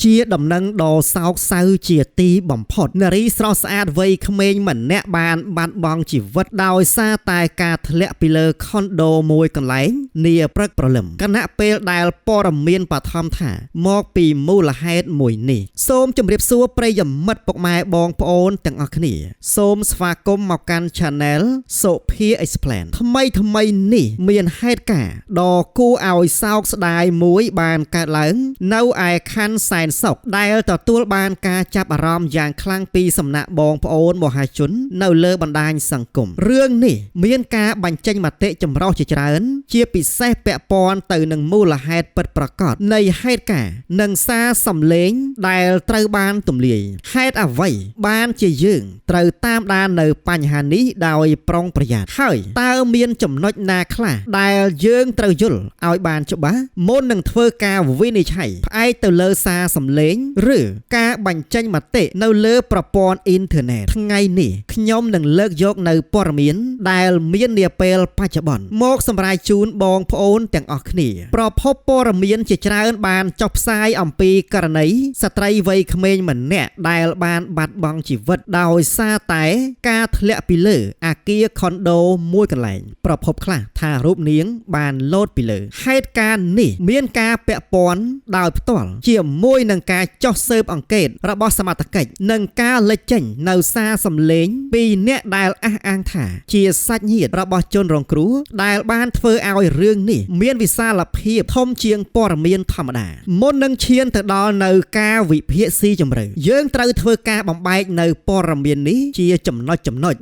ជាដំណឹងដ៏សោកសៅជាទីបំផុតនារីស្រស់ស្អាតវ័យក្មេងម្នាក់បានបាត់បង់ជីវិតដោយសារតែការធ្លាក់ពីលើខុនដូមួយកន្លែងនាព្រឹកព្រលឹមគណៈពេលដែលព័ត៌មានបឋមថាមកពីមូលហេតុមួយនេះសូមជម្រាបសួរប្រិយមិត្តពុកម៉ែបងប្អូនទាំងអស់គ្នាសូមស្វាគមន៍មកកាន់ Channel Sophia Explain ថ្មីនេះមានហេតុការណ៍ដ៏គួរឲ្យសោកស្ដាយមួយបានកើតឡើងនៅឯខណ្ឌសែនសុខដែលទទួលបានការចាប់អារម្មណ៍យ៉ាងខ្លាំងពីសំណាក់បងប្អូនមហាជននៅលើបណ្ដាញសង្គមរឿងនេះមានការបញ្ចេញមតិចម្រុះជាច្រើនជាពិសេសពាក់ព័ន្ធទៅនឹងមូលហេតុពិតប្រាកដនៃហេតុការណ៍និងសារសំឡេងដែលត្រូវបានទម្លាយហេតុអ្វីបានជាយើងត្រូវតាមដាននៅបញ្ហានេះដោយប្រុងប្រយ័ត្នហើយតើមានចំណុចណាខ្លះដែលយើងត្រូវយល់ឲ្យបានច្បាស់មុននឹងធ្វើការវិនិច្ឆ័យផ្អែកទៅលើសារសំឡេងឬការបញ្ចេញមតិនៅលើប្រព័ន្ធអ៊ីនធឺណិតថ្ងៃនេះខ្ញុំនឹងលើកយកនៅព័ត៌មានដែលមាននាពេលបច្ចុប្បន្នមកសម្រាយជូនបងប្អូនទាំងអស់គ្នាប្រភពព័ត៌មានជាច្រើនបានចុះផ្សាយអំពីករណីស្ត្រីវ័យក្មេងម្នាក់ដែលបានបាត់បង់ជីវិតដោយសារតែការធ្លាក់ពីលើអគារខុនដូមួយកន្លែងប្រភពខ្លះថារូបនាងបានលោតពីលើហេតុការណ៍នេះមានការពាក់ព័ន្ធដោយផ្ទាល់ជាមួយនឹងការចុះស៊ើបអង្កេតរបស់សមត្ថកិច្ចនិងការលេចចេញនៅសារសំឡេងពីអ្នកដែលអះអាងថាជាសាច់ញាតិរបស់ជនរងគ្រោះដែលបានធ្វើឲ្យរឿងនេះមានវិសាលភាពធំជាងព័ត៌មានធម្មតាមុននឹងឈានទៅដល់នៅការវិភាគស៊ីជម្រៅយើងត្រូវធ្វើការបំបែកនៅព័ត៌មាននេះជាចំណុច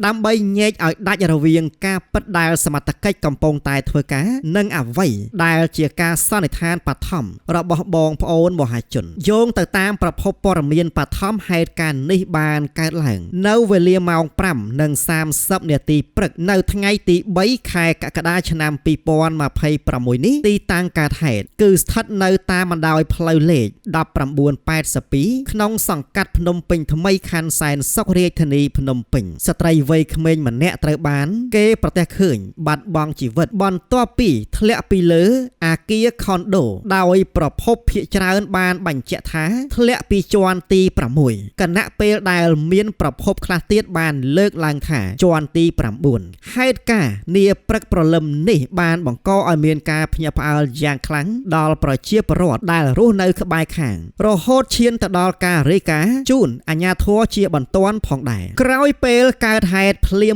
ដើម្បីញែកឲ្យដាច់រវាងការពិតដែលសមត្ថកិច្ចកំពុងតែធ្វើការនិងអ្វីដែលជាការសន្និដ្ឋានបឋមរបស់បងប្អូនមហាជនយោងទៅតាមប្រភពព័ត៌មានបឋមហេតុការណ៍នេះបានកើតឡើងនៅវេលាម៉ោង 5:30 នាទីព្រឹកនៅថ្ងៃទី 3 ខែកក្កដាឆ្នាំ 2026 នេះទីតាំងកើតហេតុគឺស្ថិតនៅតាមបណ្ដោយផ្លូវលេខ 1982 ក្នុងសង្កាត់ភ្នំពេញថ្មីខណ្ឌសែនសុខរាជធានីភ្នំពេញស្ត្រីវ័យក្មេងម្នាក់ត្រូវបានគេប្រទះឃើញបាត់បង់ជីវិតបន្ទាប់ពីធ្លាក់ពីលើអគារខុនដូដោយប្រភពភាគច្រើនបានបញ្ជាក់ថាធ្លាក់ពីជាន់ទី 6 គណៈពេលដែលមានប្រភពខ្លះទៀតបានលើកឡើងថាជាន់ទី 9 ហេតុការណ៍នាព្រឹកព្រលឹមនេះបានបង្កឲ្យមានការភ្ញាក់ផ្អើលយ៉ាងខ្លាំងដល់ប្រជាពលរដ្ឋដែលរស់នៅក្បែរខាងរហូតឈានទៅដល់ការរាយការណ៍ជូនអាជ្ញាធរជាបន្ទាន់ផងដែរក្រោយពេលកើតហេតុភ្លាម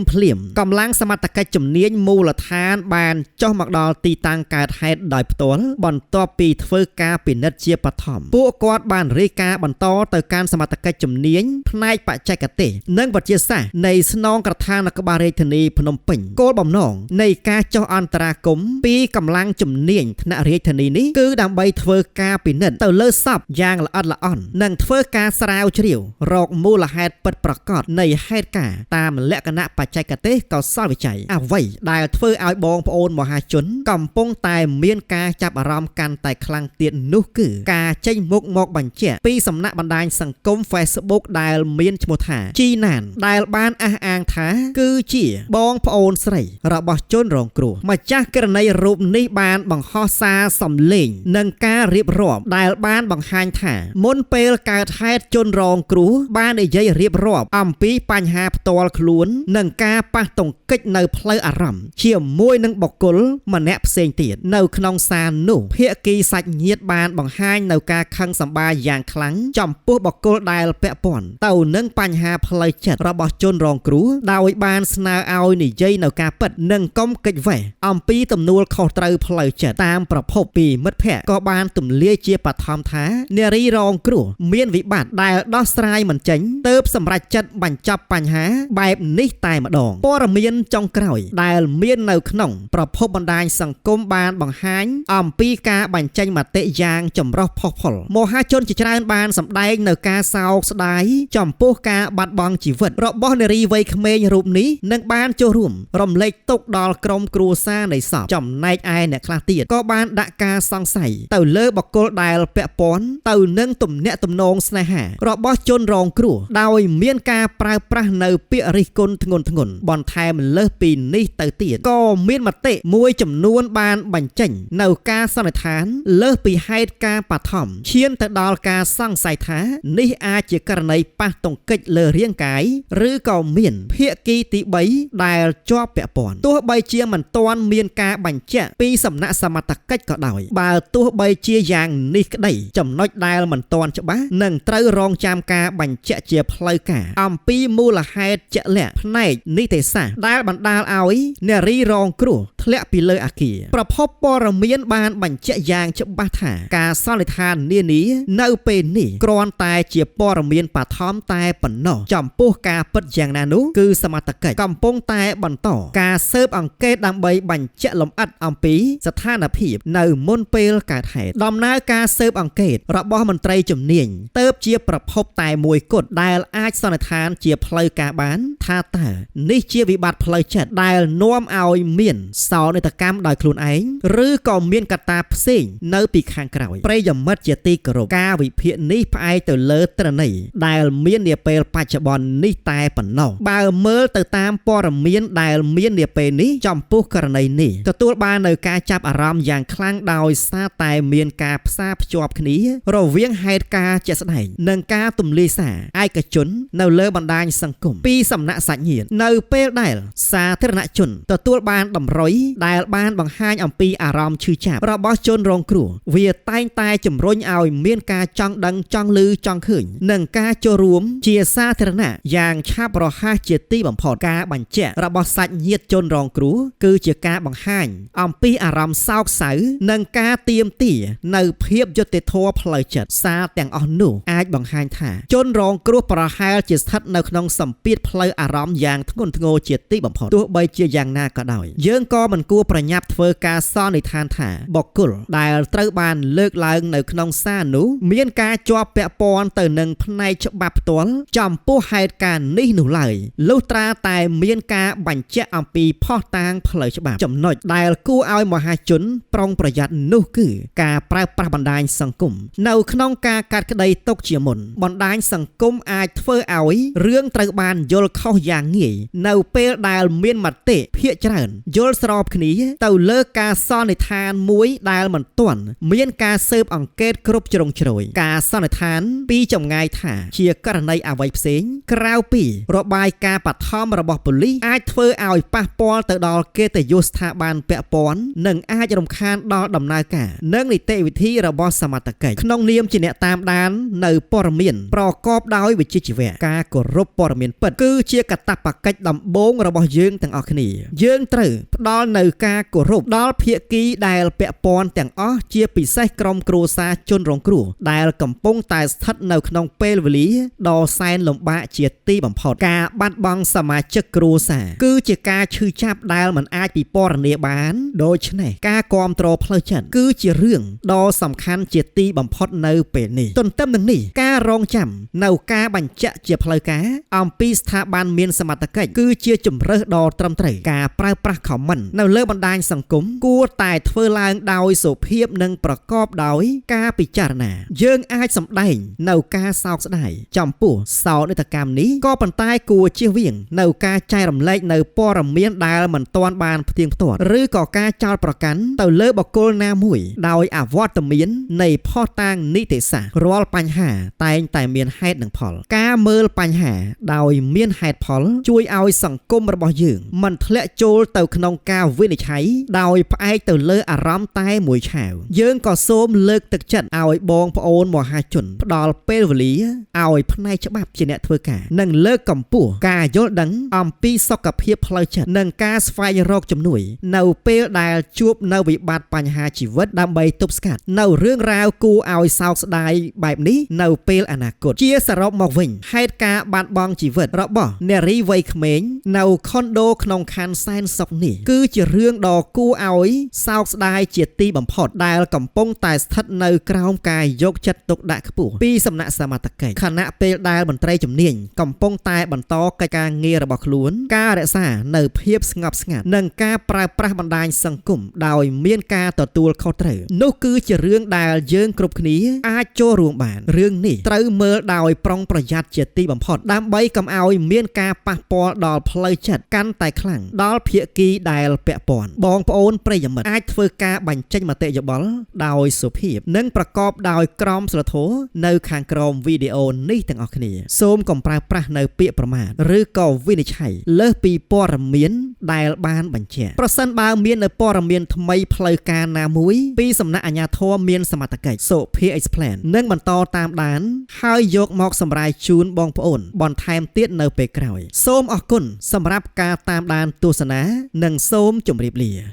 កម្លាំងសមត្ថកិច្ចជំនាញមូលដ្ឋានបានចុះមកដល់ទីតាំងកើតហេតុដោយផ្ទាល់បន្ទាប់ពីធ្វើការពិនិត្យជាបឋមពួកគាត់បានរាយការណ៍បន្តទៅកាន់សមត្ថកិច្ចជំនាញផ្នែកបច្ចេកទេសនិងវិទ្យាសាស្ត្រនៃស្នងការដ្ឋាននគរបាលរាជធានីភ្នំពេញគោលបំណងនៃការចុះអន្តរាគមន៍ពីកម្លាំងជំនាញថ្នាក់រាជធានីនេះគឺដើម្បីធ្វើការពិនិត្យទៅលើសពយ៉ាងល្អិតល្អន់និងធ្វើការស្រាវជ្រាវរកមូលហេតុពិតប្រាកដនៃហេតុការណ៍តាមលក្ខណៈបច្ចេកទេសកោសល្យវិច័យអ្វីដែលធ្វើឲ្យបងប្អូនមហាជនកំពុងតែមានការចាប់អារម្មណ៍កាន់តែខ្លាំងទៀតនោះគឺការចេញមុខមកបញ្ជាក់ពីសំណាក់បណ្ដាញសង្គម Facebook ដែលមានឈ្មោះថាជីណានដែលបានអះអាងថាគឺជាបងប្អូនស្រីរបស់ជនរងគ្រោះម្ចាស់ករណីរូបនេះបានបង្ហោះសារសំឡេងនិងការរៀបរាប់ដែលបានបង្ហាញថាមុនពេលកើតហេតុជនរងគ្រោះបាននិយាយរៀបរាប់អំពីបញ្ហាផ្ទាល់ខ្លួននិងការប៉ះទង្គិចនៅផ្លូវអារម្មណ៍ជាមួយនឹងបុគ្គលម្នាក់ផ្សេងទៀតនៅក្នុងសារនោះភាគីសាច់ញាតិបានបង្ហាញនៅការខឹងសម្បារយ៉ាងខ្លាំងចំពោះបុគ្គលដែលពាក់ព័ន្ធទៅនឹងបញ្ហាផ្លូវចិត្តរបស់ជនរងគ្រោះដោយបានស្នើឲ្យនិយាយនៅការពិតនិងកុំកិច្ចវេះអំពីទំនួលខុសត្រូវផ្លូវចិត្តតាមប្រភពពីមិត្តភ័ក្តិក៏បានទម្លាយជាបឋមថានារីរងគ្រោះមានវិបត្តិដែលដោះស្រាយមិនចេញទើបសម្រេចចិត្តបញ្ចប់បញ្ហាបែបនេះតែម្ដងព័ត៌មានចុងក្រោយដែលមាននៅក្នុងប្រភពបណ្ដាញសង្គមបានបង្ហាញអំពីការបញ្ចេញមតិយ៉ាងចម្រុះផុសផុលមហាជនជាច្រើនបានសម្ដែងនៅការសោកស្ដាយចំពោះការបាត់បង់ជីវិតរបស់នារីវ័យក្មេងរូបនេះនិងបានចូលរួមរំលែកទុក្ខដល់ក្រុមគ្រួសារនៃសពចំណែកឯអ្នកខ្លះទៀតក៏បានដាក់ការសង្ស័យទៅលើបុគ្គលដែលពាក់ព័ន្ធទៅនឹងទំនាក់ទំនងស្នេហារបស់ជនរងគ្រោះដោយមានការប្រើប្រាស់នៅពាក្យរិះគន់ធ្ងន់បន្ថែមលើសពីនេះទៅទៀតក៏មានមតិមួយចំនួនបានបញ្ចេញនៅការសន្និដ្ឋានលើសពីហេតុការបឋមឈានទៅ ដល់ការសង្ស័យថានេះអាចជាករណីប៉ះទង្គិចលើរាងកាយឬក៏មានភាគីទី3ដែលជាប់ពាក់ព័ន្ធទោះបីជាមិនទាន់មានការបញ្ជាក់ពីសំណាក់សមត្ថកិច្ចក៏ដោយបើទោះបីជាយ៉ាងនេះក្តីចំណុចដែលមិនទាន់ច្បាស់នឹងត្រូវរងចាំការបញ្ជាក់ជាផ្លូវការអំពីមូលហេតុជាក់លាក់ផ្នែកនីតិសាស្ត្រដែលបណ្ដាលឲ្យនារីរងគ្រោះធ្លាក់ពីលើអគារប្រភពព័ត៌មានបានបញ្ជាក់យ៉ាងច្បាស់ថាការសន្និដ្ឋាននានានៅពេលនេះគ្រាន់តែជាព័ត៌មានបឋមតែប៉ុណ្ណោះចំពោះការពិតយ៉ាងណានោះគឺសមត្ថកិច្ចកំពុងតែបន្តការស៊ើបអង្កេតដើម្បីបញ្ជាក់លម្អិតអំពីស្ថានភាពនៅមុនពេលកើតហេតុដំណើរការស៊ើបអង្កេតរបស់មន្ត្រីជំនាញទើបជាប្រភពតែមួយគត់ដែលអាចសន្និដ្ឋានជាផ្លូវការបានថាតើនេះជាវិបត្តិផ្លូវចិត្តដែលនាំឲ្យមានសោកនាដកម្មដោយខ្លួនឯងឬក៏មានកត្តាផ្សេងនៅពីខាងក្រោយប្រិយមិត្តជាទីគោរពការវិភាគនេះផ្អែកទៅលើទិន្នន័យដែលមាននាពេលបច្ចុប្បន្ននេះតែប៉ុណ្ណោះបើមើលទៅតាមព័ត៌មានដែលមាននាពេលនេះចំពោះករណីនេះទទួលបាននៅការចាប់អារម្មណ៍យ៉ាងខ្លាំងដោយសារតែមានការផ្សារភ្ជាប់គ្នារវាងហេតុការណ៍ជាក់ស្ដែងនិងការទម្លាយសារឯកជននៅលើបណ្ដាញសង្គមពីសំណាក់សាច់ញាតិនៅពេលដែលសាធារណជនទទួលបានតម្រុយដែលបានបង្ហាញអំពីអារម្មណ៍ឈឺចាប់របស់ជនរងគ្រោះវាតែងតែជំរុញឲ្យមានការចង់ដឹងចង់ឮចង់ឃើញនិងការចូលរួមជាសាធារណៈយ៉ាងឆាប់រហ័សជាទីបំផុតការបញ្ជាក់របស់សាច់ញាតិជនរងគ្រោះគឺជាការបង្ហាញអំពីអារម្មណ៍សោកសៅនិងការទាមទារនៅភាពយុត្តិធម៌ផ្លូវចិត្តសារទាំងអស់នោះអាចបង្ហាញថាជនរងគ្រោះប្រហែលជាស្ថិតនៅក្នុងសម្ពាធផ្លូវអារម្មណ៍យ៉ាងធ្ងន់ធ្ងរជាទីបំផុតទោះបីជាយ៉ាងណាក៏ដោយយើងក៏មិនគួរប្រញាប់ធ្វើការសន្និដ្ឋានថាបុគ្គលដែលត្រូវបានលើកឡើងនៅក្នុងសារនោះមានការជាប់ពាក់ព័ន្ធទៅនឹងផ្នែកច្បាប់ផ្ទាល់ចំពោះហេតុការណ៍នេះនោះឡើយលុះត្រាតែមានការបញ្ជាក់អំពីភស្តុតាងផ្លូវច្បាប់ចំណុចដែលគួរឲ្យមហាជនប្រុងប្រយ័ត្ននោះគឺការប្រើប្រាស់បណ្ដាញសង្គមនៅក្នុងការកាត់ក្តីទុកជាមុនបណ្ដាញសង្គមអាចធ្វើឲ្យរឿងត្រូវបានយល់ខុសយ៉ាងងាយនៅពេលដែលមានមតិភាគច្រើនយល់ស្របគ្នាទៅលើការសន្និដ្ឋានមួយដែលមិនទាន់មានការស៊ើបអង្កេតគ្រប់ជ្រុងជ្រោយការសន្និដ្ឋានពីចម្ងាយថាជាករណីអ្វីផ្សេងក្រៅពីរបាយការណ៍បឋមរបស់ប៉ូលីសអាចធ្វើឲ្យប៉ះពាល់ទៅដល់កិត្តិយសស្ថាប័នពាក់ព័ន្ធនិងអាចរំខានដល់ដំណើរការនិងនីតិវិធីរបស់សមត្ថកិច្ចក្នុងនាមជាអ្នកតាមដាននៅព័ត៌មានប្រកបដោយវិជ្ជាជីវៈការគោរពព័ត៌មានពិតគឺជាកាតព្វកិច្ចដំបូងរបស់យើងទាំងអស់គ្នាយើងត្រូវផ្ដល់នូវការគោរពដល់ភាគីដែលពាក់ព័ន្ធទាំងអស់ជាពិសេសក្រុមគ្រួសារជនរងគ្រោះដែលកំពុងតែស្ថិតនៅក្នុងពេលវេលាដ៏សែនលំបាកជាទីបំផុតការបាត់បង់សមាជិកគ្រួសារគឺជាការឈឺចាប់ដែលមិនអាចពិពណ៌នាបានដូច្នេះការគាំទ្រផ្លូវចិត្តគឺជារឿងដ៏សំខាន់ជាទីបំផុតនៅពេលនេះទន្ទឹមនឹងនេះការរងចាំនៅការបញ្ជាក់ជាផ្លូវការអំពីស្ថាប័នមានសមត្ថកិច្ចគឺជាជំរើសដ៏ត្រឹមត្រូវការប្រើប្រាស់ comment នៅលើបណ្ដាញសង្គមគួរតែធ្វើឡើងដោយសុភាពនិងប្រកបដោយការពិចារណាយើងអាចសម្ដែងនៅការសោកស្ដាយចំពោះសោកនាដកម្មនេះក៏ប៉ុន្តែគួរជៀសវាងនៅការចែករំលែកនៅព័ត៌មានដែលមិនទាន់បានផ្ទៀងផ្ទាត់ឬក៏ការចោទប្រកាន់ទៅលើបុគ្គលណាមួយដោយអវត្តមាននៃភស្តុតាងនីតិសាស្ត្ររាល់បញ្ហាតែងតែមានហេតុនិងផលការមើលបញ្ហាដោយមានហេតុផលជួយឲ្យសង្គមរបស់យើងមិនធ្លាក់ចូលទៅក្នុងការវិនិច្ឆ័យដោយផ្អែកទៅលើអារម្មណ៍តែមួយឆាវយើងក៏សូមលើកទឹកចិត្តឲ្យបងប្អូនមហាជនផ្ដល់ពេលវេលាឲ្យផ្នែកច្បាប់ជាអ្នកធ្វើការនិងលើកកម្ពស់ការយល់ដឹងអំពីសុខភាពផ្លូវចិត្តនិងការស្វែងរកជំនួយនៅពេលដែលជួបនៅវិបត្តិបញ្ហាជីវិតដើម្បីទប់ស្កាត់នៅរឿងរ៉ាវគួរឲ្យសោកស្ដាយបែបនេះនៅពេលអនាគតជាសរុបមកវិញហេតុការណ៍បាត់បង់ជីវិតរបស់នារីវ័យក្មេងនៅខុនដូក្នុងខណ្ឌសែនសុខនេះគឺជារឿងដ៏គួរឲ្យសោកស្ដាយជាទីបំផុតដែលកំពុងតែស្ថិតនៅក្រោមការយកចិត្តទុកដាក់ខ្ពស់ពីសំណាក់សមត្ថកិច្ចខណៈពេលដែលមន្ត្រីជំនាញកំពុងតែបន្តកិច្ចការងាររបស់ខ្លួនការរក្សានៅភាពស្ងប់ស្ងាត់និងការប្រើប្រាស់បណ្ដាញសង្គមដោយមានការទទួលខុសត្រូវនោះគឺជារឿងដែលយើងគ្រប់គ្នាអាចចូលរួមបានរឿងនេះ ត្រូវមើលដោយប្រុងប្រយ័ត្នជាទីបំផុតដើម្បីកុំឲ្យមានការប៉ះពាល់ដល់ផ្លូវចិត្តកាន់តែខ្លាំងដល់ភាគីដែលពាក់ព័ន្ធបងប្អូនប្រិយមិត្តអាចធ្វើការបញ្ចេញមតិយោបល់ដោយសុភាពនិងប្រកបដោយក្រមសីលធម៌នៅខាងក្រោមវីដេអូនេះទាំងអស់គ្នាសូមកុំប្រើប្រាស់នៅពាក្យប្រមាថឬក៏វិនិច្ឆ័យលើសពីព័ត៌មានដែលបានបញ្ជាក់ប្រសិនបើមាននៅព័ត៌មានថ្មីផ្លូវការណាមួយពីសំណាក់អាជ្ញាធរមានសមត្ថកិច្ចសុភា Explain នឹងបន្តតាមដានហើយយកមកសម្រាយជូនបងប្អូនបន្ថែមទៀតនៅពេលក្រោយសូមអរគុណសម្រាប់ការតាមដានទស្សនានិងសូមជម្រាបលា